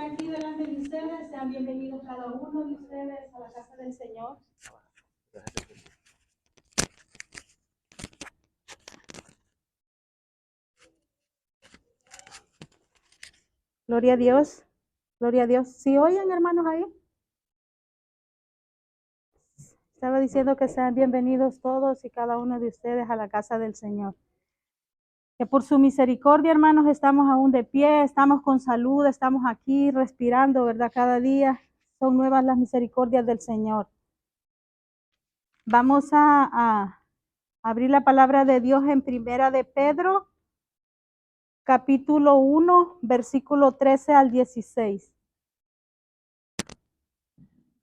aquí delante de ustedes, sean bienvenidos cada uno de ustedes a la casa del Señor. Gloria a Dios, gloria a Dios. ¿Sí oyen, hermanos, ahí? Estaba diciendo que sean bienvenidos todos y cada uno de ustedes a la casa del Señor. Que por su misericordia, hermanos, estamos aún de pie, estamos con salud, estamos aquí respirando, ¿verdad? Cada día son nuevas las misericordias del Señor. Vamos a abrir la palabra de Dios en Primera de Pedro, capítulo 1, versículo 13 al 16.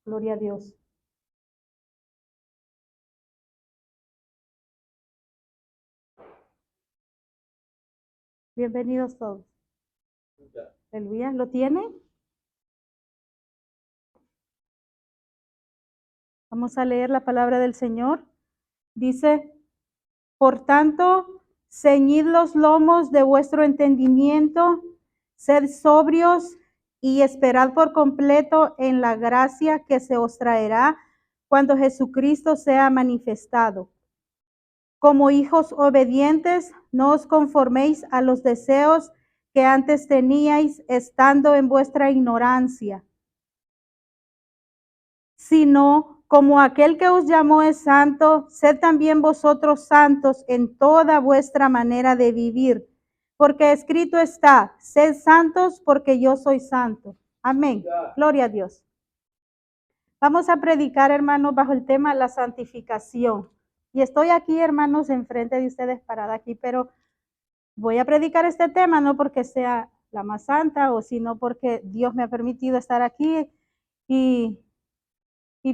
Gloria a Dios. Bienvenidos todos. Aleluya. ¿Lo tienen? Vamos a leer la palabra del Señor. Dice, por tanto, ceñid los lomos de vuestro entendimiento, sed sobrios y esperad por completo en la gracia que se os traerá cuando Jesucristo sea manifestado. Como hijos obedientes, no os conforméis a los deseos que antes teníais estando en vuestra ignorancia, sino como aquel que os llamó es santo, sed también vosotros santos en toda vuestra manera de vivir, porque escrito está, sed santos porque yo soy santo. Amén. Gloria a Dios. Vamos a predicar, hermanos, bajo el tema la santificación. Y estoy aquí, hermanos, enfrente de ustedes parada aquí, pero voy a predicar este tema no porque sea la más santa o sino porque Dios me ha permitido estar aquí y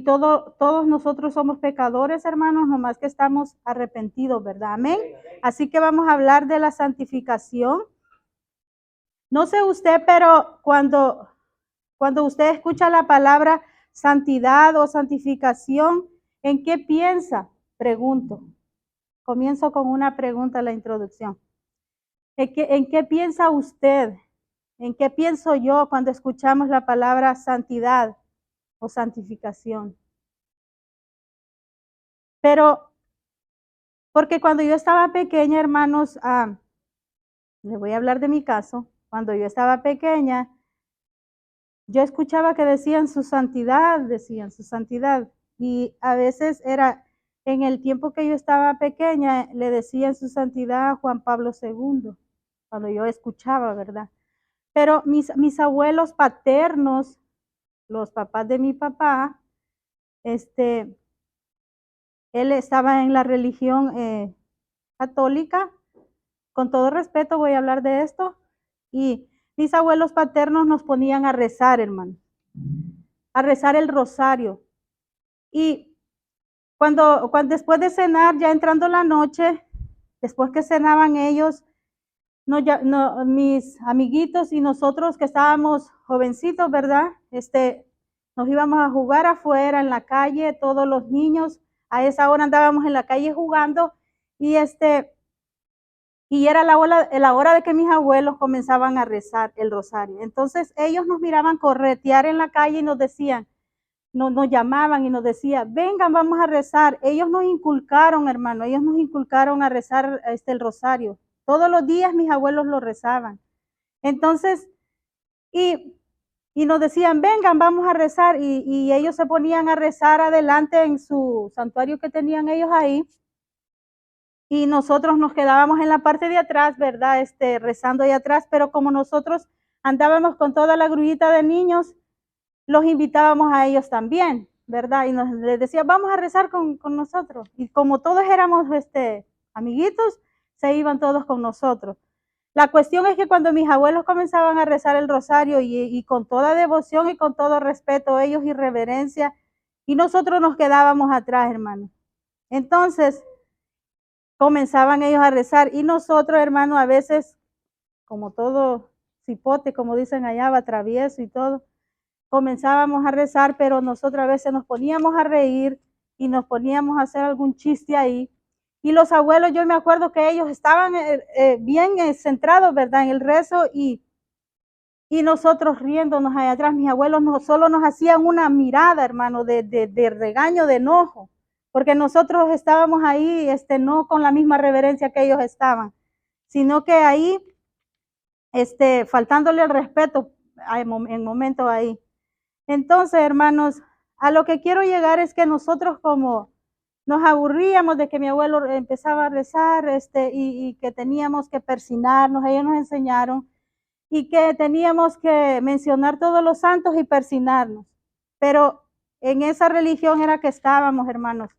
todos nosotros somos pecadores, hermanos, nomás que estamos arrepentidos, ¿verdad? Amén. Así que vamos a hablar de la santificación. No sé usted, pero cuando usted escucha la palabra santidad o santificación, ¿en qué piensa? Pregunto. Comienzo con una pregunta en la introducción. ¿En qué piensa usted? ¿En qué pienso yo cuando escuchamos la palabra santidad o santificación? Pero, porque cuando yo estaba pequeña, hermanos, les voy a hablar de mi caso. Cuando yo estaba pequeña, yo escuchaba que decían su santidad. Y a veces era, en el tiempo que yo estaba pequeña, le decían su santidad a Juan Pablo II, cuando yo escuchaba, ¿verdad? Pero mis abuelos paternos, los papás de mi papá, él estaba en la religión católica. Con todo respeto voy a hablar de esto. Y mis abuelos paternos nos ponían a rezar, hermano, a rezar el rosario. Y cuando después de cenar, ya entrando la noche, después que cenaban ellos, mis amiguitos y nosotros que estábamos jovencitos, ¿verdad? Nos íbamos a jugar afuera en la calle, todos los niños, a esa hora andábamos en la calle jugando y era la hora de que mis abuelos comenzaban a rezar el rosario. Entonces ellos nos miraban corretear en la calle y nos decían, nos llamaban y nos decían, vengan, vamos a rezar. Ellos nos inculcaron, hermano, a rezar el rosario. Todos los días mis abuelos lo rezaban. Entonces, y nos decían, vengan, vamos a rezar. Y ellos se ponían a rezar adelante en su santuario que tenían ellos ahí. Y nosotros nos quedábamos en la parte de atrás, ¿verdad? Rezando ahí atrás, pero como nosotros andábamos con toda la grullita de niños, los invitábamos a ellos también, ¿verdad? Y les decía, vamos a rezar con nosotros. Y como todos éramos amiguitos, se iban todos con nosotros. La cuestión es que cuando mis abuelos comenzaban a rezar el rosario y con toda devoción y con todo respeto, ellos y reverencia, y nosotros nos quedábamos atrás, hermano. Entonces, comenzaban ellos a rezar y nosotros, hermano, a veces, como todo cipote, como dicen allá, va travieso y todo, comenzábamos a rezar, pero nosotros a veces nos poníamos a reír y nos poníamos a hacer algún chiste ahí. Y los abuelos, yo me acuerdo que ellos estaban bien centrados, ¿verdad?, en el rezo y Y nosotros riéndonos allá atrás, mis abuelos solo nos hacían una mirada, hermano, de regaño, de enojo, porque nosotros estábamos ahí, no con la misma reverencia que ellos estaban, sino que ahí, faltándole el respeto en momentos ahí. Entonces, hermanos, a lo que quiero llegar es que nosotros como nos aburríamos de que mi abuelo empezaba a rezar, y que teníamos que persinarnos, ellos nos enseñaron, y que teníamos que mencionar todos los santos y persinarnos. Pero en esa religión era que estábamos, hermanos.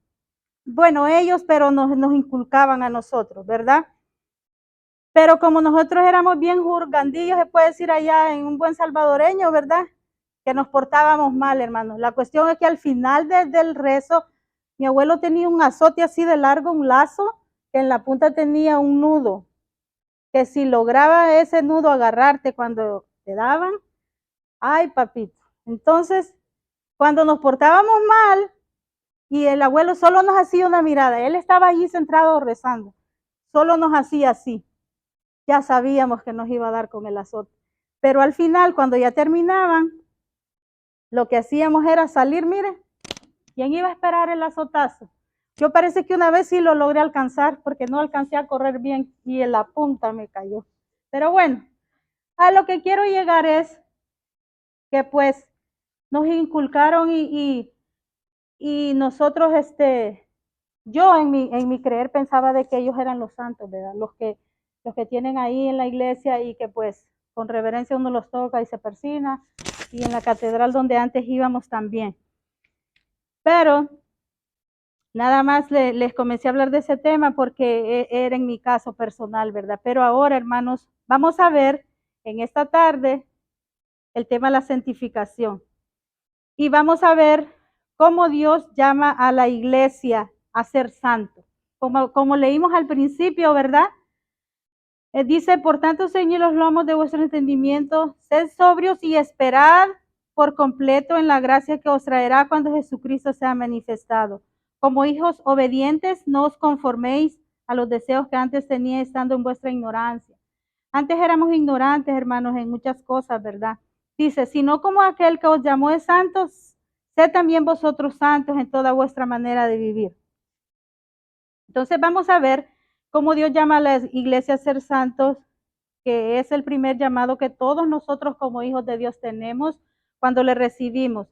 Bueno, ellos, pero nos inculcaban a nosotros, ¿verdad? Pero como nosotros éramos bien jurgandillos, se puede decir allá en un buen salvadoreño, ¿verdad? Que nos portábamos mal, hermanos. La cuestión es que al final del rezo, mi abuelo tenía un azote así de largo, un lazo, que en la punta tenía un nudo, que si lograba ese nudo agarrarte cuando te daban, ay, papito. Entonces, cuando nos portábamos mal y el abuelo solo nos hacía una mirada, él estaba allí centrado rezando, solo nos hacía así, ya sabíamos que nos iba a dar con el azote. Pero al final, cuando ya terminaban, lo que hacíamos era salir, mire, ¿quién iba a esperar el azotazo? Yo parece que una vez sí lo logré alcanzar, porque no alcancé a correr bien y en la punta me cayó. Pero bueno, a lo que quiero llegar es que pues nos inculcaron y nosotros, yo en mi creer pensaba de que ellos eran los santos, ¿verdad? Los que tienen ahí en la iglesia y que pues con reverencia uno los toca y se persina, y en la catedral donde antes íbamos también. Pero nada más les comencé a hablar de ese tema porque era en mi caso personal, ¿verdad? Pero ahora, hermanos, vamos a ver en esta tarde el tema de la santificación. Y vamos a ver cómo Dios llama a la iglesia a ser santo. Como leímos al principio, ¿verdad? Dice, por tanto, ceñid los lomos de vuestro entendimiento, sed sobrios y esperad por completo en la gracia que os traerá cuando Jesucristo sea manifestado. Como hijos obedientes, no os conforméis a los deseos que antes teníais estando en vuestra ignorancia. Antes éramos ignorantes, hermanos, en muchas cosas, ¿verdad? Dice, sino como aquel que os llamó de santos, sed también vosotros santos en toda vuestra manera de vivir. Entonces vamos a ver cómo Dios llama a la iglesia a ser santos, que es el primer llamado que todos nosotros como hijos de Dios tenemos cuando le recibimos.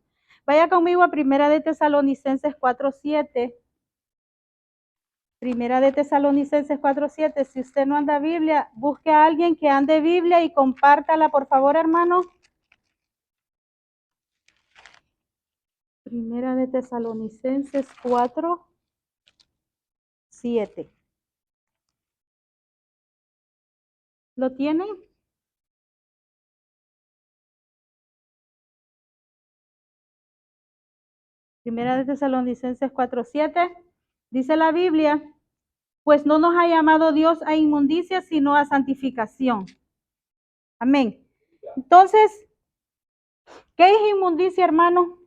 Vaya conmigo a Primera de Tesalonicenses 4:7. Primera de Tesalonicenses 4:7. Si usted no anda Biblia, busque a alguien que ande Biblia y compártala, por favor, hermano. Primera de Tesalonicenses 4:7. ¿Lo tienen? Primera de Tesalonicenses 4:7. Dice la Biblia, pues no nos ha llamado Dios a inmundicia, sino a santificación. Amén. Entonces, ¿qué es inmundicia, hermano?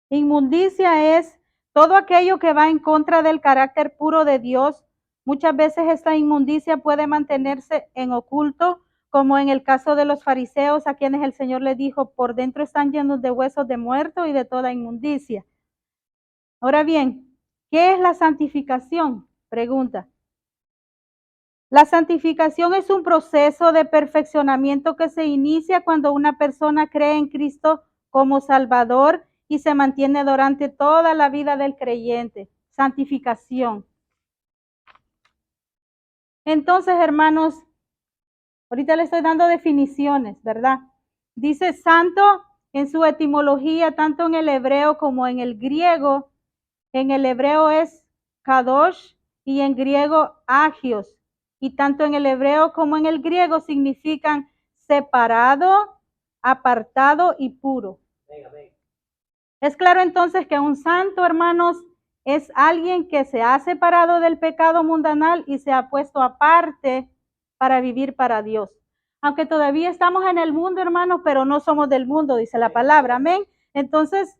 Inmundicia es todo aquello que va en contra del carácter puro de Dios. Muchas veces esta inmundicia puede mantenerse en oculto, como en el caso de los fariseos, a quienes el Señor les dijo, por dentro están llenos de huesos de muerto y de toda inmundicia. Ahora bien, ¿qué es la santificación? Pregunta. La santificación es un proceso de perfeccionamiento que se inicia cuando una persona cree en Cristo como Salvador y se mantiene durante toda la vida del creyente. Santificación. Entonces, hermanos, ahorita le estoy dando definiciones, ¿verdad? Dice santo en su etimología, tanto en el hebreo como en el griego. En el hebreo es kadosh y en griego agios. Y tanto en el hebreo como en el griego significan separado, apartado y puro. Es claro entonces que un santo, hermanos, es alguien que se ha separado del pecado mundanal y se ha puesto aparte para vivir para Dios. Aunque todavía estamos en el mundo, hermanos, pero no somos del mundo, dice la palabra. Amén. Entonces,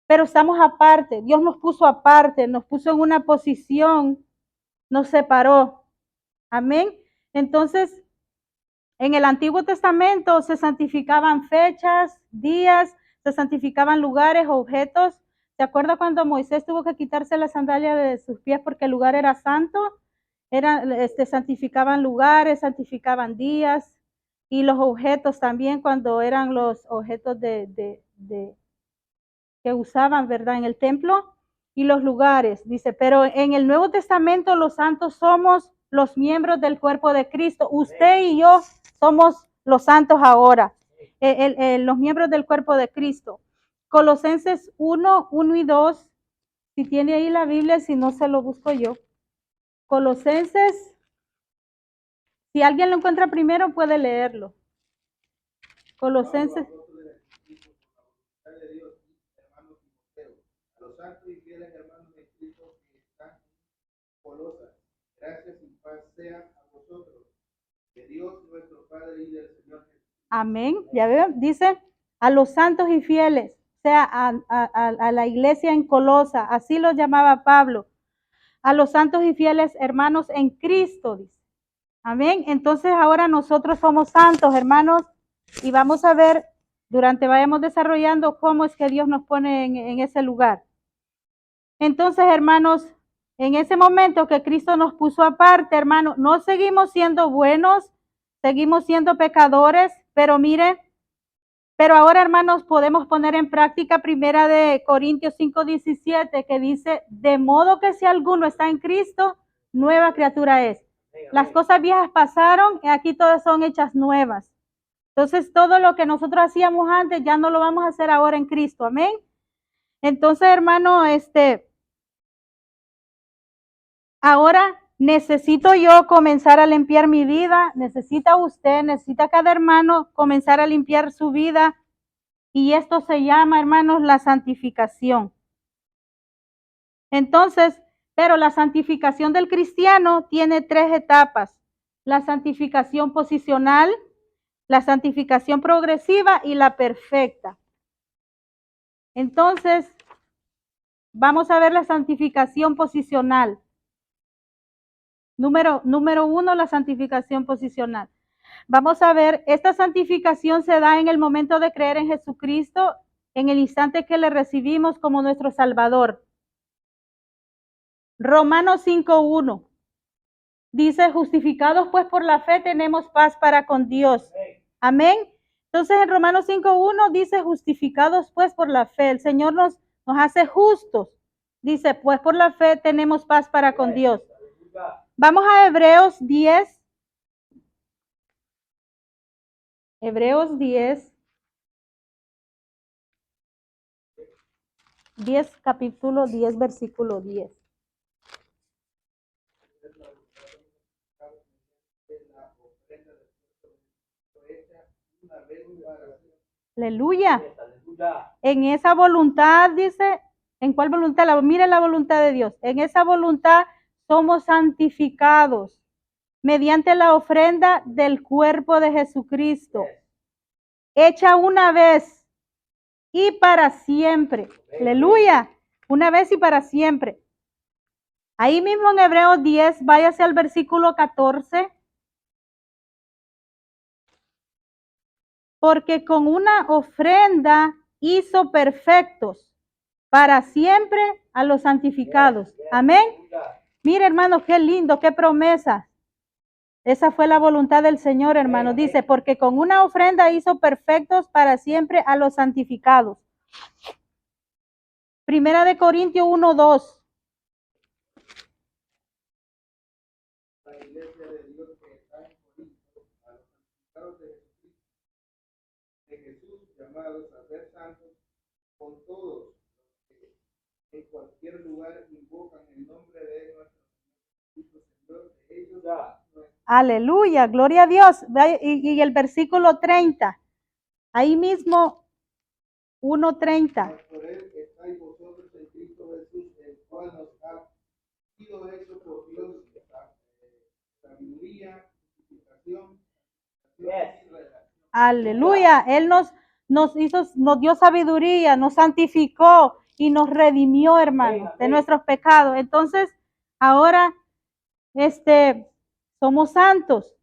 pero estamos aparte. Dios nos puso aparte, nos puso en una posición, nos separó. Amén. Entonces, En el Antiguo Testamento se santificaban fechas, días, se santificaban lugares, objetos. ¿Se acuerda cuando Moisés tuvo que quitarse la sandalia de sus pies porque el lugar era santo? Santificaban lugares, santificaban días y los objetos también cuando eran los objetos que usaban, ¿verdad? En el templo y los lugares, dice, pero en el Nuevo Testamento los santos somos los miembros del cuerpo de Cristo. Usted y yo somos los santos ahora, los miembros del cuerpo de Cristo. Colosenses 1 y 2, si tiene ahí la Biblia, si no se lo busco yo. Colosenses, si alguien lo encuentra primero, puede leerlo. Colosenses. Gracias y paz sean a vosotros, de Dios nuestro Padre y del Señor Jesús. Amén. Ya veo, dice a los santos y fieles, o sea, a la iglesia en Colosa, así lo llamaba Pablo, a los santos y fieles hermanos en Cristo, dice. Amén. Entonces ahora nosotros somos santos, hermanos, y vamos a ver durante vayamos desarrollando cómo es que Dios nos pone en ese lugar. Entonces, hermanos, en ese momento que Cristo nos puso aparte, hermanos, no seguimos siendo buenos, seguimos siendo pecadores, pero mire, pero ahora, hermanos, podemos poner en práctica 1 Corintios 5:17, que dice, de modo que si alguno está en Cristo, nueva criatura es. Las cosas viejas pasaron y aquí todas son hechas nuevas. Entonces, todo lo que nosotros hacíamos antes ya no lo vamos a hacer ahora en Cristo. Amén. Entonces, hermano, ahora necesito yo comenzar a limpiar mi vida, necesita usted, necesita cada hermano comenzar a limpiar su vida. Y esto se llama, hermanos, la santificación. Entonces, pero la santificación del cristiano tiene 3 etapas. La santificación posicional, la santificación progresiva y la perfecta. Entonces, vamos a ver la santificación posicional. Número 1, la santificación posicional. Vamos a ver, esta santificación se da en el momento de creer en Jesucristo, en el instante que le recibimos como nuestro Salvador. Romanos 5:1 dice, justificados pues por la fe tenemos paz para con Dios. Amén. Entonces en Romanos 5:1 dice, justificados pues por la fe. El Señor nos hace justos. Dice, pues por la fe tenemos paz para con Dios. Vamos a Hebreos 10. Hebreos 10, capítulo 10, versículo 10. Aleluya. En esa voluntad, dice, ¿en cuál voluntad? Mire la voluntad de Dios. En esa voluntad somos santificados mediante la ofrenda del cuerpo de Jesucristo, hecha una vez y para siempre. Aleluya. Una vez y para siempre. Ahí mismo en Hebreos 10, váyase al versículo 14. Porque con una ofrenda hizo perfectos para siempre a los santificados. Amén. Mire, hermano, qué lindo, qué promesa. Esa fue la voluntad del Señor, hermano. Dice, porque con una ofrenda hizo perfectos para siempre a los santificados. 1 Corintios 1:2. La iglesia de Dios que está en Corinto, a los santificados de Jesús, llamados a ser santos, con todos los que en cualquier lugar invocan el nombre de nuestro Señor, de ellos. Aleluya, gloria a Dios. Y el versículo 30, ahí mismo 1:30. Por él estáis vosotros en Cristo Jesús, el cual nos ha sido hecho por Dios sabiduría, justificación, aleluya. Él nos dio sabiduría, nos santificó y nos redimió, hermano, de nuestros pecados. Entonces, ahora, somos santos.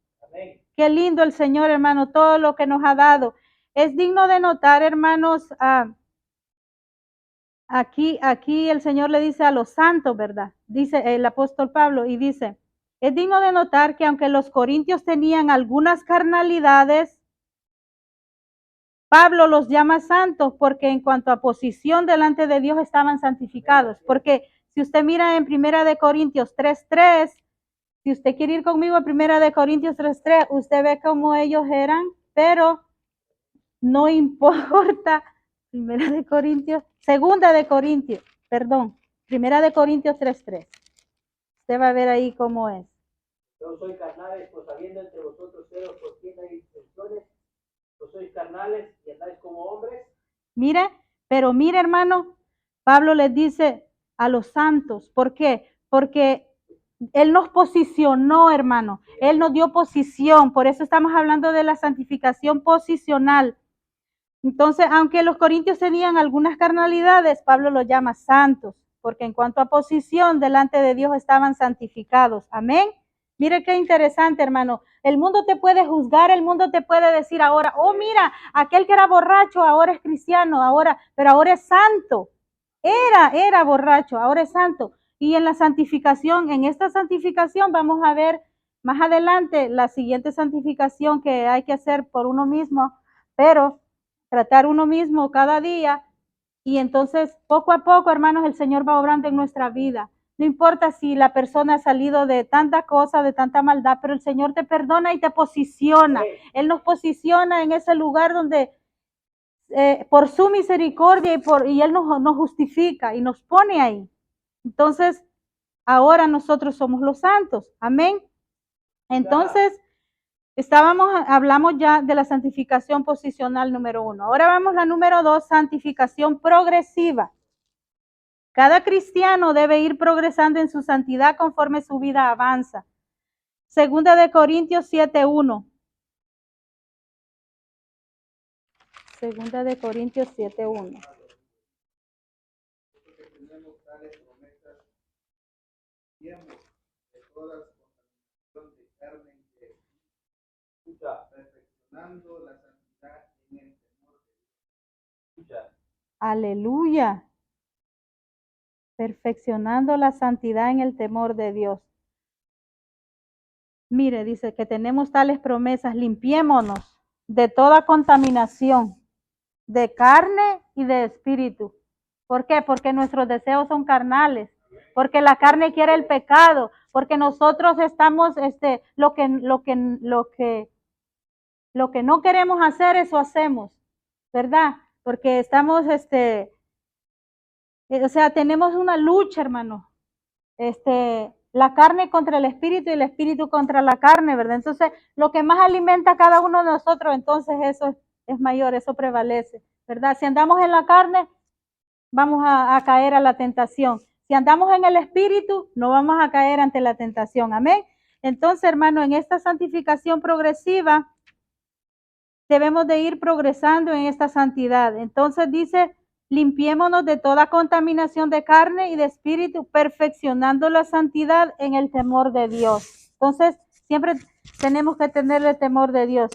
Qué lindo el Señor, hermano, todo lo que nos ha dado. Es digno de notar, hermanos, aquí el Señor le dice a los santos, ¿verdad? Dice el apóstol Pablo y dice, es digno de notar que aunque los corintios tenían algunas carnalidades, Pablo los llama santos porque en cuanto a posición delante de Dios estaban santificados. Porque si usted mira en Primera de Corintios 3:3, si usted quiere ir conmigo a Primera de Corintios 3:3, usted ve cómo ellos eran, pero no importa. Segunda de Corintios, perdón, Primera de Corintios 3:3. Usted va a ver ahí cómo es. Yo soy carnales, pues habiendo entre vosotros celos por quien hay disensiones, pues sois carnales y andáis como hombres. Mire, pero mire, hermano, Pablo les dice a los santos, ¿por qué? Porque Él nos posicionó, hermano, Él nos dio posición, por eso estamos hablando de la santificación posicional. Entonces, aunque los corintios tenían algunas carnalidades, Pablo los llama santos, porque en cuanto a posición delante de Dios estaban santificados. Amén. Mire qué interesante, hermano. El mundo te puede juzgar, el mundo te puede decir ahora, oh, mira, aquel que era borracho ahora es cristiano, pero ahora es santo. Era borracho, ahora es santo. Y en la santificación, en esta santificación vamos a ver más adelante la siguiente santificación que hay que hacer por uno mismo, pero tratar uno mismo cada día y entonces poco a poco, hermanos, el Señor va obrando en nuestra vida. No importa si la persona ha salido de tanta cosa, de tanta maldad, pero el Señor te perdona y te posiciona. Él nos posiciona en ese lugar donde por su misericordia y Él nos justifica y nos pone ahí. Entonces, ahora nosotros somos los santos. Amén. Entonces, hablamos ya de la santificación posicional número 1. Ahora vamos a la número 2, santificación progresiva. Cada cristiano debe ir progresando en su santidad conforme su vida avanza. Segunda de Corintios 7:1. Segunda de Corintios 7:1. Porque tenemos tales promesas, tiempos de todas contaminación de carne y de escucha, perfeccionando la santidad en el temor de Dios. Aleluya. Perfeccionando la santidad en el temor de Dios. Mire, dice que tenemos tales promesas, limpiémonos de toda contaminación, de carne y de espíritu. ¿Por qué? Porque nuestros deseos son carnales, porque la carne quiere el pecado, porque nosotros estamos, lo que no queremos hacer, eso hacemos, ¿verdad? Porque estamos, o sea, tenemos una lucha, hermano. La carne contra el espíritu y el espíritu contra la carne, ¿verdad? Entonces, lo que más alimenta a cada uno de nosotros, entonces eso es mayor, eso prevalece, ¿verdad? Si andamos en la carne, vamos a caer a la tentación. Si andamos en el espíritu, no vamos a caer ante la tentación. Amén. Entonces, hermano, en esta santificación progresiva, debemos de ir progresando en esta santidad. Entonces dice, limpiémonos de toda contaminación de carne y de espíritu, perfeccionando la santidad en el temor de Dios. Entonces, siempre tenemos que tener el temor de Dios.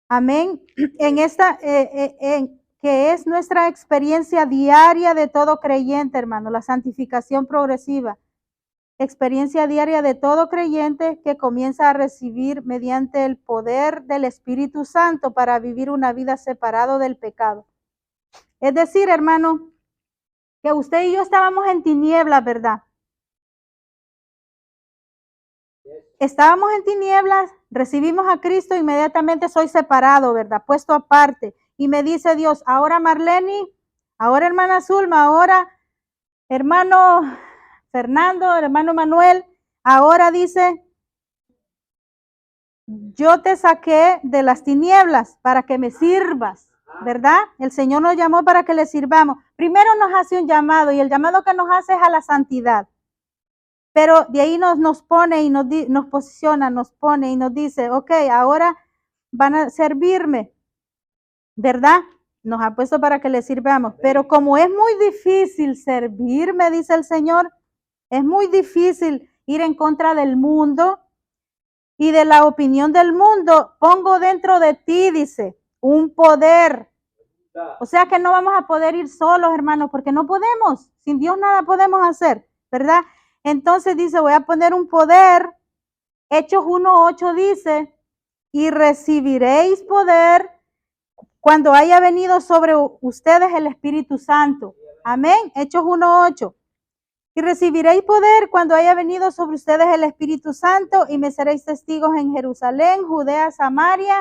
Amén. En esta, que es nuestra experiencia diaria de todo creyente, hermano, la santificación progresiva. Experiencia diaria de todo creyente que comienza a recibir mediante el poder del Espíritu Santo para vivir una vida separado del pecado. Es decir, hermano, que usted y yo estábamos en tinieblas, ¿verdad? Estábamos en tinieblas, recibimos a Cristo, inmediatamente soy separado, ¿verdad? Puesto aparte. Y me dice Dios, ahora Marlene, ahora hermana Zulma, ahora hermano Fernando, hermano Manuel, ahora dice, yo te saqué de las tinieblas para que me sirvas, ¿verdad? El Señor nos llamó para que le sirvamos. Primero nos hace un llamado y el llamado que nos hace es a la santidad. Pero de ahí nos pone y nos posiciona, nos pone y nos dice, ok, ahora van a servirme, ¿verdad? Nos ha puesto para que le sirvamos. Pero como es muy difícil servirme, dice el Señor, es muy difícil ir en contra del mundo. y de la opinión del mundo, pongo dentro de ti, dice, un poder. O sea que no vamos a poder ir solos, hermanos, porque no podemos. Sin Dios nada podemos hacer, ¿verdad? Entonces dice, voy a poner un poder. Hechos 1:8 dice, y recibiréis poder cuando haya venido sobre ustedes el Espíritu Santo. Amén. Hechos 1:8. Y recibiréis poder cuando haya venido sobre ustedes el Espíritu Santo y me seréis testigos en Jerusalén, Judea, Samaria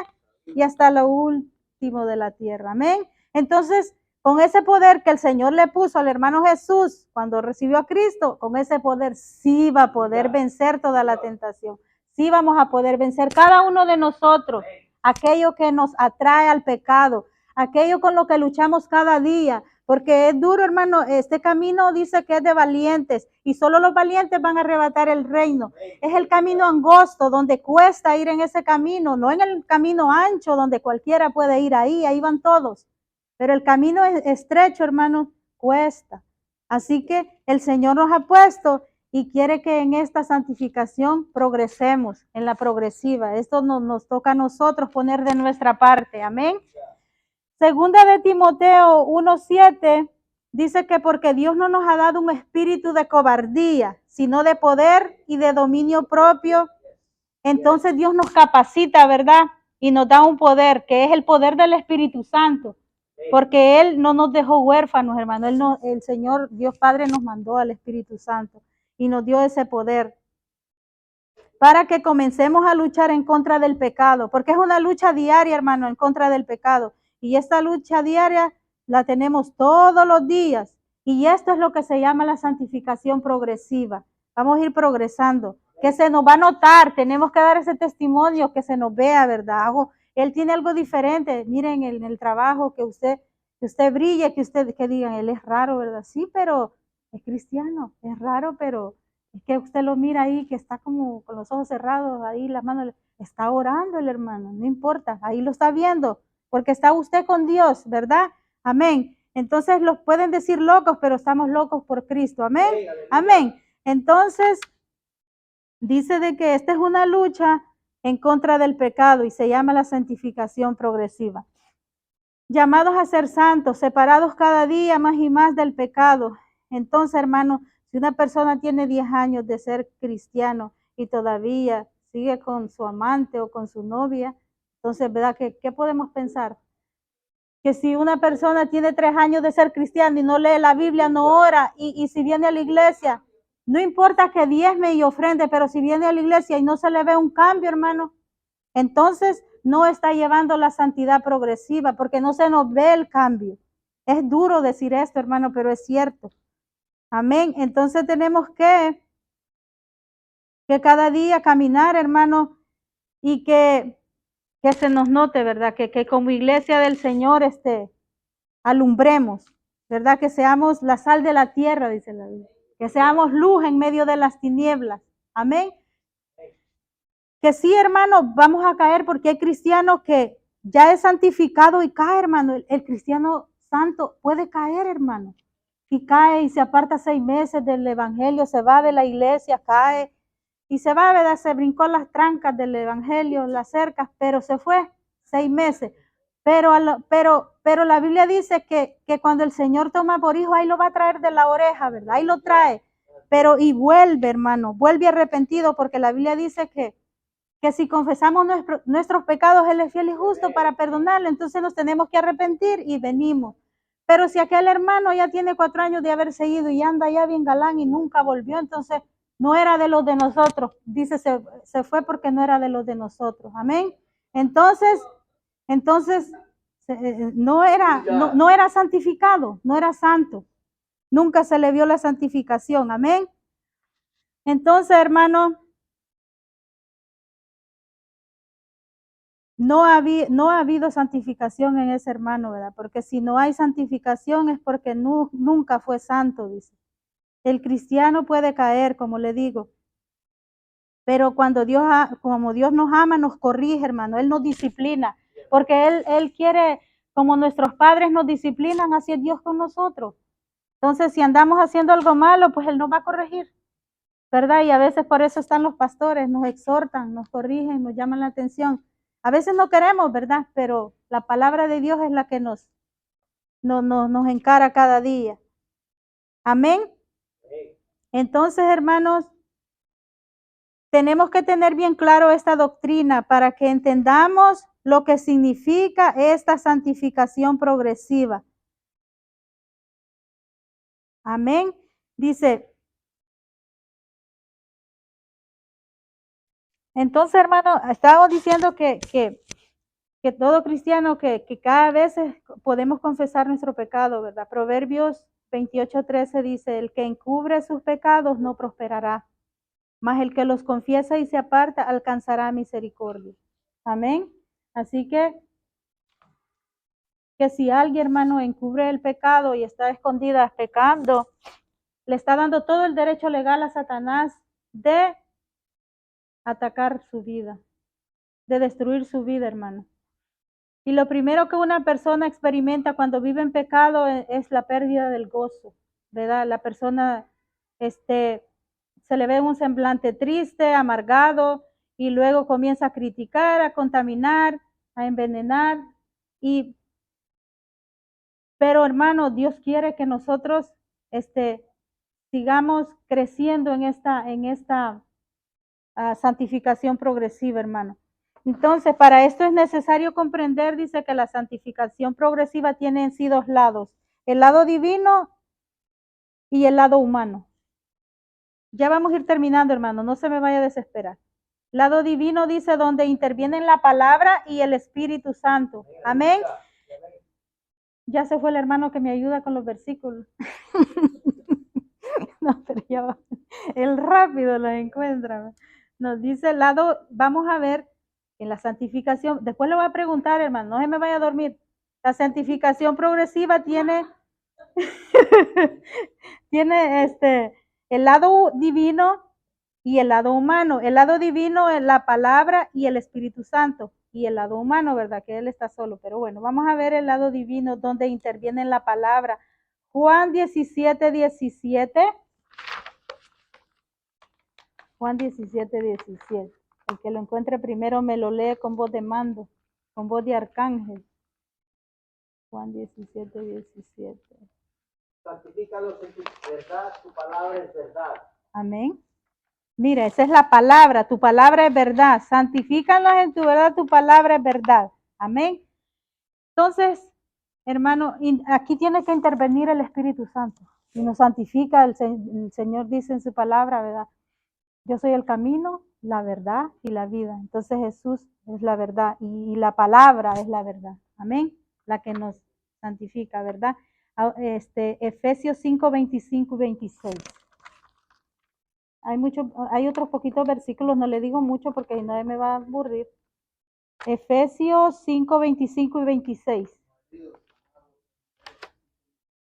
y hasta lo último de la tierra. Amén. Entonces, con ese poder que el Señor le puso al hermano Jesús cuando recibió a Cristo, con ese poder sí va a poder vencer toda la tentación. Sí vamos a poder vencer cada uno de nosotros aquello que nos atrae al pecado, aquello con lo que luchamos cada día. Porque es duro, hermano, este camino dice que es de valientes y solo los valientes van a arrebatar el reino. Es el camino angosto donde cuesta ir en ese camino, no en el camino ancho donde cualquiera puede ir ahí van todos. Pero el camino es estrecho, hermano, cuesta. Así que el Señor nos ha puesto y quiere que en esta santificación progresemos, en la progresiva. Esto nos toca a nosotros poner de nuestra parte. Amén. Segunda de Timoteo 1:7 dice que porque Dios no nos ha dado un espíritu de cobardía, sino de poder y de dominio propio. Entonces Dios nos capacita, ¿verdad? Y nos da un poder, que es el poder del Espíritu Santo. Porque Él no nos dejó huérfanos, hermano. El Señor, Dios Padre, nos mandó al Espíritu Santo y nos dio ese poder para que comencemos a luchar en contra del pecado, porque es una lucha diaria, hermano, en contra del pecado. Y esta lucha diaria la tenemos todos los días. Y esto es lo que se llama la santificación progresiva. Vamos a ir progresando, que se nos va a notar, tenemos que dar ese testimonio, que se nos vea, ¿verdad? Él tiene algo diferente, miren, en el trabajo, que usted brille, que digan, él es raro, ¿verdad? Sí, pero es cristiano, es raro, pero es que usted lo mira ahí, que está como con los ojos cerrados, ahí las manos, está orando el hermano, no importa, ahí lo está viendo, porque está usted con Dios, ¿verdad? Amén. Entonces los pueden decir locos, pero estamos locos por Cristo, amén. Amén. Entonces, dice de que esta es una lucha en contra del pecado y se llama la santificación progresiva. Llamados a ser santos, separados cada día más y más del pecado. Entonces, hermano, si una persona tiene 10 años de ser cristiano y todavía sigue con su amante o con su novia, entonces, ¿verdad? ¿Qué podemos pensar? Que si una persona tiene 3 años de ser cristiano y no lee la Biblia, no ora, y si viene a la iglesia, no importa que diezme y ofrende, pero si viene a la iglesia y no se le ve un cambio, hermano, entonces no está llevando la santidad progresiva, porque no se nos ve el cambio. Es duro decir esto, hermano, pero es cierto. Amén. Entonces tenemos que cada día caminar, hermano, y que se nos note, ¿verdad? Que como iglesia del Señor alumbremos, ¿verdad? Que seamos la sal de la tierra, dice la Biblia. Que seamos luz en medio de las tinieblas. Amén. Que sí, hermano, vamos a caer porque hay cristianos que ya es santificado y cae, hermano. El cristiano santo puede caer, hermano. Y cae y se aparta 6 meses del evangelio, se va de la iglesia, cae y se va, ¿verdad? Se brincó las trancas del evangelio, las cercas, pero se fue 6 meses. Pero la Biblia dice que cuando el Señor toma por hijo, ahí lo va a traer de la oreja, ¿verdad? Ahí lo trae. Pero y vuelve, hermano, vuelve arrepentido, porque la Biblia dice que si confesamos nuestros pecados, Él es fiel y justo para perdonarle, entonces nos tenemos que arrepentir y venimos. Pero si aquel hermano ya tiene 4 años de haberse ido y anda ya bien galán y nunca volvió, entonces no era de los de nosotros. Dice, se fue porque no era de los de nosotros. Amén. Entonces no era santificado, no era santo. Nunca se le vio la santificación. Amén. Entonces, hermano, no ha habido santificación en ese hermano, ¿verdad? Porque si no hay santificación es porque nunca fue santo, dice. El cristiano puede caer, como le digo, pero cuando como Dios nos ama, nos corrige, hermano. Él nos disciplina, porque Él quiere, como nuestros padres nos disciplinan, así es Dios con nosotros. Entonces, si andamos haciendo algo malo, pues Él nos va a corregir. ¿verdad? Y a veces por eso están los pastores, nos exhortan, nos corrigen, nos llaman la atención. A veces no queremos, ¿verdad? Pero la palabra de Dios es la que nos encara cada día. Amén. Entonces, hermanos, tenemos que tener bien claro esta doctrina para que entendamos lo que significa esta santificación progresiva. Amén. Dice, entonces, hermano, estábamos diciendo que todo cristiano, que cada vez podemos confesar nuestro pecado, ¿verdad? Proverbios 28:13 dice, el que encubre sus pecados no prosperará, mas el que los confiesa y se aparta alcanzará misericordia. Amén. Así que si alguien, hermano, encubre el pecado y está escondida pecando, le está dando todo el derecho legal a Satanás de atacar su vida, de destruir su vida, hermano. Y lo primero que una persona experimenta cuando vive en pecado es la pérdida del gozo, ¿verdad? La persona se le ve un semblante triste, amargado, y luego comienza a criticar, a contaminar, a envenenar. Pero hermano, Dios quiere que nosotros sigamos creciendo en esta santificación progresiva, hermano. Entonces, para esto es necesario comprender, dice que la santificación progresiva tiene en sí dos lados, el lado divino y el lado humano. Ya vamos a ir terminando, hermano, no se me vaya a desesperar. Lado divino dice donde intervienen la palabra y el Espíritu Santo. Amén. Ya se fue el hermano que me ayuda con los versículos. No, pero ya va. Él rápido lo encuentra. Nos dice el lado, vamos a ver en la santificación, después le voy a preguntar, hermano, no se me vaya a dormir. La santificación progresiva tiene el lado divino y el lado humano. El lado divino es la palabra y el Espíritu Santo. Y el lado humano, ¿verdad? Que Él está solo. Pero bueno, vamos a ver el lado divino donde interviene la palabra. Juan 17:17. Juan 17:17. El que lo encuentre primero me lo lee con voz de mando, con voz de arcángel. Juan 17:17. Santifícalos en tu verdad, tu palabra es verdad. Amén. Mira, esa es la palabra, tu palabra es verdad. Santifícalos en tu verdad, tu palabra es verdad. Amén. Entonces, hermano, aquí tiene que intervenir el Espíritu Santo y nos santifica. El Señor dice en su palabra, ¿verdad? Yo soy el camino, la verdad y la vida. Entonces Jesús es la verdad y la palabra es la verdad. Amén. La que nos santifica, ¿verdad? Efesios 5:25 y 26. Hay otros poquitos versículos, no le digo mucho porque nadie me va a aburrir. Efesios 5:25 y 26.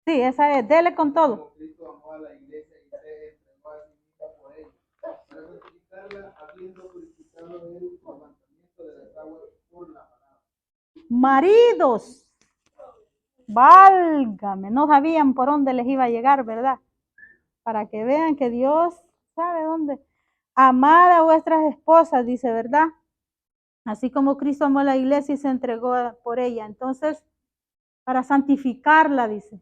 Sí, esa es, dele con todo. Cristo amó a la iglesia y se entregó a sí mismo por ella, para santificarla, habiendo purificado el levantamiento de las aguas por la palabra. Maridos, válgame, no sabían por dónde les iba a llegar, ¿verdad? Para que vean que Dios sabe dónde. Amad a vuestras esposas, dice, ¿verdad? Así como Cristo amó a la iglesia y se entregó por ella. Entonces, para santificarla, dice.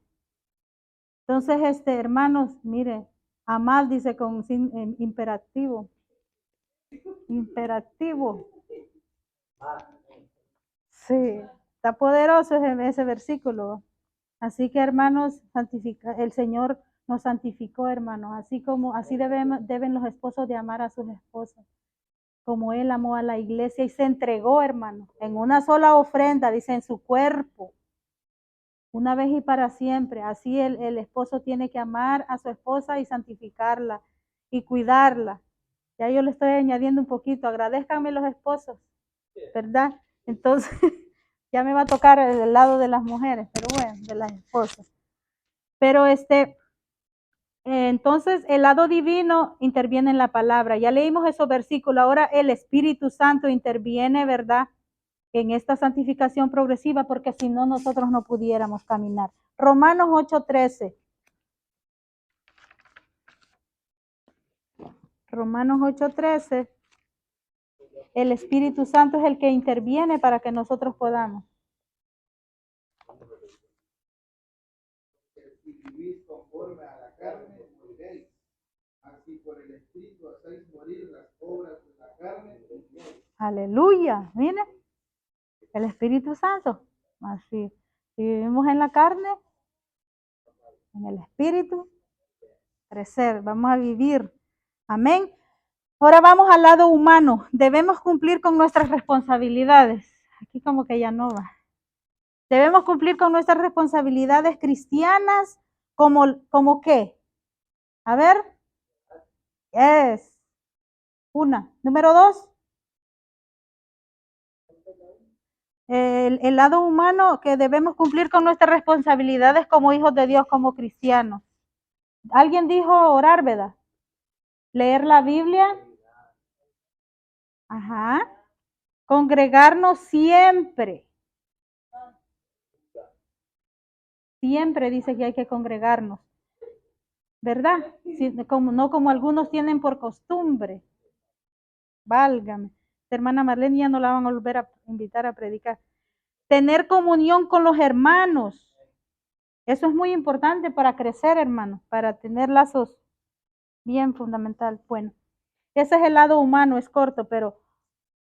Entonces, hermanos, mire, amad, dice con imperativo. Imperativo. Sí, está poderoso ese versículo. Así que, hermanos, el Señor nos santificó, hermanos, así deben los esposos de amar a sus esposas, como Él amó a la iglesia y se entregó, hermano, en una sola ofrenda, dice, en su cuerpo, una vez y para siempre. Así el esposo tiene que amar a su esposa y santificarla y cuidarla. Ya yo le estoy añadiendo un poquito, agradezcanme los esposos, ¿verdad? Entonces, ya me va a tocar el lado de las mujeres, pero bueno, de las esposas. Pero entonces el lado divino interviene en la palabra. Ya leímos esos versículos. Ahora el Espíritu Santo interviene, ¿verdad? En esta santificación progresiva, porque si no, nosotros no pudiéramos caminar. Romanos 8:13. Romanos 8:13. El Espíritu Santo es el que interviene para que nosotros podamos. Si vivís conforme a la carne, moriréis. Así por el Espíritu hacéis morir las obras de la carne y moriréis. Aleluya. Mire, el Espíritu Santo. Así. Si vivimos en la carne, en el Espíritu, crecer, vamos a vivir. Amén. Ahora vamos al lado humano. Debemos cumplir con nuestras responsabilidades. Aquí como que ya no va. Debemos cumplir con nuestras responsabilidades cristianas como ¿qué? A ver. Es una. Número 2. El lado humano, que debemos cumplir con nuestras responsabilidades como hijos de Dios, como cristianos. Alguien dijo orar, ¿verdad? Leer la Biblia. Ajá. Congregarnos siempre. Siempre dice que hay que congregarnos, ¿verdad? No como algunos tienen por costumbre. Válgame. Hermana Marlene ya no la van a volver a invitar a predicar. Tener comunión con los hermanos. Eso es muy importante para crecer, hermano, para tener lazos bien fundamental. Bueno, ese es el lado humano, es corto, pero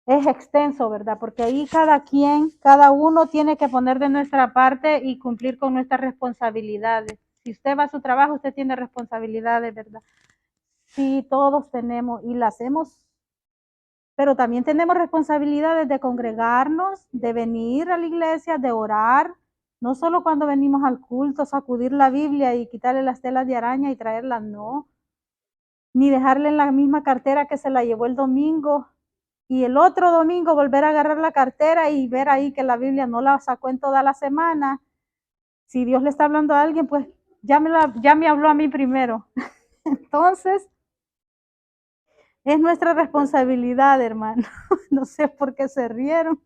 es extenso, ¿verdad? Porque ahí cada uno tiene que poner de nuestra parte y cumplir con nuestras responsabilidades. Si usted va a su trabajo, usted tiene responsabilidades, ¿verdad? Sí, todos tenemos y las hacemos, pero también tenemos responsabilidades de congregarnos, de venir a la iglesia, de orar, no solo cuando venimos al culto, sacudir la Biblia y quitarle las telas de araña y traerlas, no, ni dejarle en la misma cartera que se la llevó el domingo y el otro domingo volver a agarrar la cartera y ver ahí que la Biblia no la sacó en toda la semana. Si Dios le está hablando a alguien, pues ya me habló a mí primero. Entonces, es nuestra responsabilidad, hermano. No sé por qué se rieron,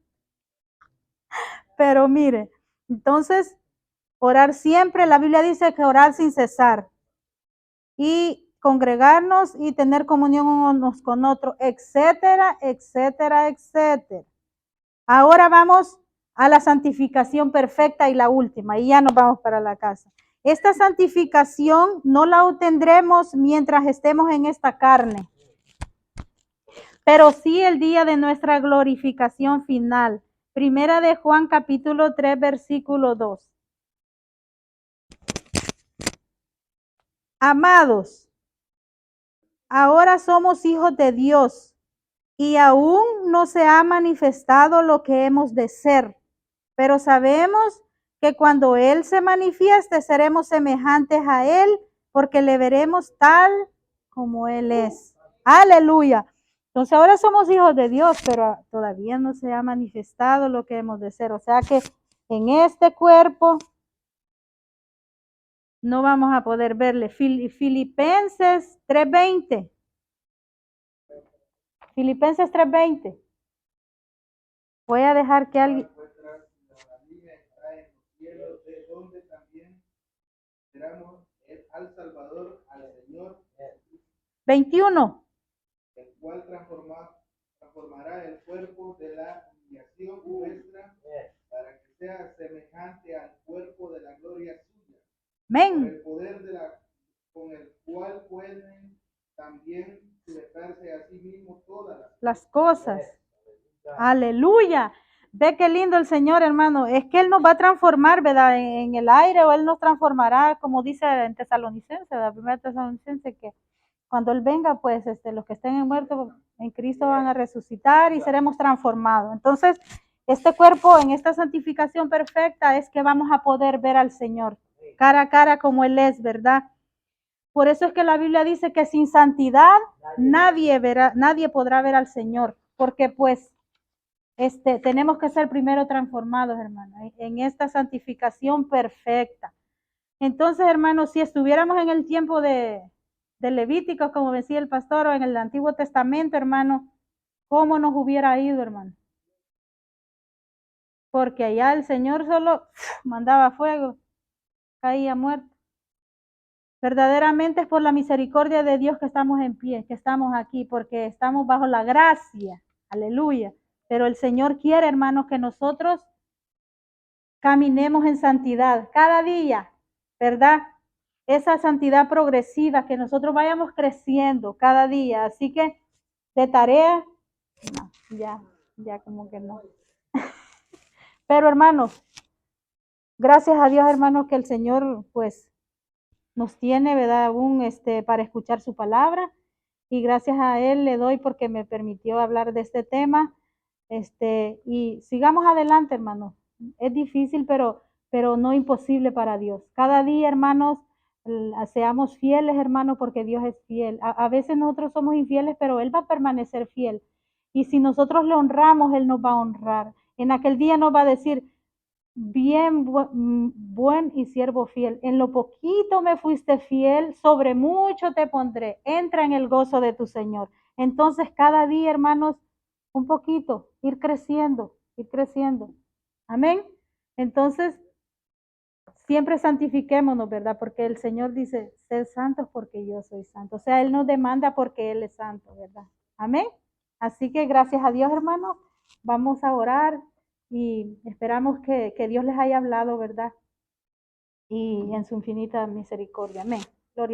pero mire, entonces, orar siempre, la Biblia dice que orar sin cesar y congregarnos y tener comunión unos con otros, etcétera, etcétera, etcétera. Ahora vamos a la santificación perfecta y la última, y ya nos vamos para la casa. Esta santificación no la obtendremos mientras estemos en esta carne, pero sí el día de nuestra glorificación final. Primera de Juan capítulo 3, versículo 2. Amados, ahora somos hijos de Dios y aún no se ha manifestado lo que hemos de ser, pero sabemos que cuando Él se manifieste seremos semejantes a Él porque le veremos tal como Él es. Aleluya. Entonces ahora somos hijos de Dios, pero todavía no se ha manifestado lo que hemos de ser. O sea que en este cuerpo no vamos a poder verle. Filipenses 3:20. Filipenses 3:20. Voy a dejar que alguien... Vuestra ciudadanía está en los cielos, de donde también esperamos al Salvador, al Señor, 21. el cual transformará el cuerpo de la humillación nuestra para que sea semejante al cuerpo de la gloria suya, por Amén. el poder con el cual pueden también sujetarse a sí mismo todas Las cosas. Aleluya. Ve qué lindo el Señor, hermano. Es que Él nos va a transformar, ¿verdad? En el aire, o Él nos transformará, como dice en Tesalonicense, la primera Tesalonicense, que cuando Él venga, pues los que estén muertos en Cristo van a resucitar y seremos transformados. Entonces, este cuerpo en esta santificación perfecta es que vamos a poder ver al Señor cara a cara como Él es, ¿verdad? Por eso es que la Biblia dice que sin santidad nadie podrá ver al Señor, porque pues tenemos que ser primero transformados, hermano, en esta santificación perfecta. Entonces, hermanos, si estuviéramos en el tiempo de Levítico, como decía el pastor, o en el Antiguo Testamento, hermano, ¿cómo nos hubiera ido, hermano? Porque allá el Señor solo mandaba fuego, caía muerto. Verdaderamente es por la misericordia de Dios que estamos en pie, que estamos aquí, porque estamos bajo la gracia. Aleluya. Pero el Señor quiere, hermanos, que nosotros caminemos en santidad cada día, ¿verdad? Esa santidad progresiva, que nosotros vayamos creciendo cada día. Así que de tarea, no, ya como que no. Pero hermanos, gracias a Dios, hermanos, que el Señor pues nos tiene, ¿verdad? Aún para escuchar su palabra. Y gracias a Él le doy porque me permitió hablar de este tema. Y sigamos adelante, hermanos. Es difícil, pero no imposible para Dios. Cada día, hermanos, seamos fieles, hermanos, porque Dios es fiel. A veces nosotros somos infieles, pero Él va a permanecer fiel. Y si nosotros le honramos, Él nos va a honrar. En aquel día nos va a decir, bien, buen y siervo fiel. En lo poquito me fuiste fiel, sobre mucho te pondré. Entra en el gozo de tu Señor. Entonces, cada día, hermanos, un poquito, ir creciendo, ir creciendo. Amén. Entonces, siempre santifiquémonos, ¿verdad? Porque el Señor dice, sed santos porque yo soy santo. O sea, Él nos demanda porque Él es santo, ¿verdad? Amén. Así que gracias a Dios, hermanos, vamos a orar y esperamos que Dios les haya hablado, ¿verdad? Y en su infinita misericordia. Amén. Gloria a Dios.